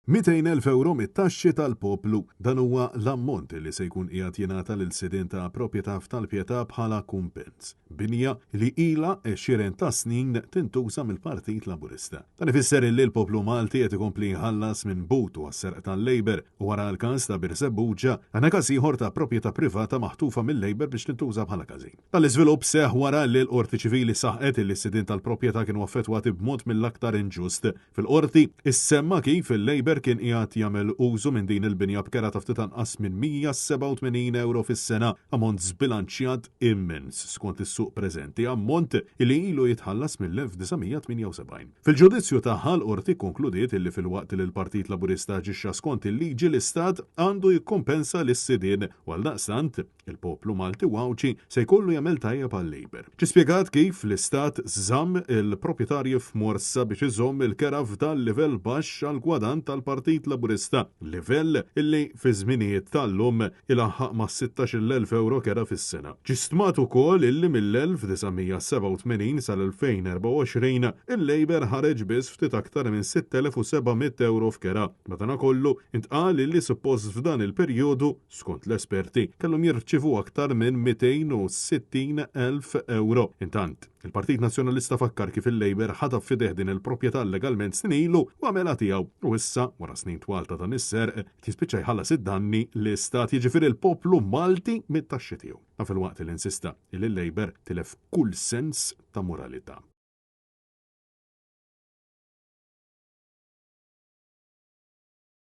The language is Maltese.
200,000 euro mit-taxxi tal-poplu dan huwa l-ammont li se jkun qiegħed jingħata lil sidien ta' proprjetà f'tal-pjetà bħala kumpens. Binja li ilha 20 ta' snin tintuża mill-Partit Laburista. Dan ifisser li l-poplu Malti qed ikompli jħallas minn butu għas-serq tal-Labor u wara l-każ ta' Birsebbuġa għandna każ ieħor ta' proprjetà privata maħtufa mill-Labor biex tintuża bħala każin. Tal-iżvilupp seħħ wara li l-Qorti Ċivili saħqet li s-sidien tal-proprjetà kienu affettwati b'mod mill-aktar inġust. Fil-qorti issemma kif il-Labor kien qiegħed jagħmel użu minn din il-binja b'kera ta' ftit anqas minn 187 euro fis-sena, ammont żbilanċjat immens skont is-suq preżenti, ammont li ilu jitħallas mill-1978. Fil-ġudizzju tagħha l-qorti konkludiet illi fil-waqt li l-Partit Laburista ġixxa skont il-liġi l-Istat għandu jikkompensa lis-sidien u għaldaqstant il-poplu Malti wawċi se jkollu jagħmel tajjeb għal-Labor. Ġi spjegat kif l-Istat żamm il-proprjetarji f'morsa biex iżomm il-kera f'dan livell baxx għall-gwadan tal-Partit Laburista, livell illi fi żminijiet tal-lum ilaħħaq ma' 16,000 euro kera fis-sena. Ġi stmat ukoll illi mill-1987 sal-2024 il-Labor ħareġ biss ftit aktar minn 6,700 euro f'kera. Madankollu intqal illi suppost f'dan il-perjodu, skont l-esperti, kellhom jirċivu aktar minn 260,000 euro. Intant, il-Partit Nazzjonalista fakkar kif il-Labor ħataf fideh din il-proprjetà legalment snilu u għamela tiegħu u issa wara snin twal ta' dan is-serq tispiċċa jħallas id-danni l-Istat jiġifieri il-poplu Malti mit-taxxi tiegħu. Ma fil-waqt li insista il-Labor tilef kull sens ta' moralità.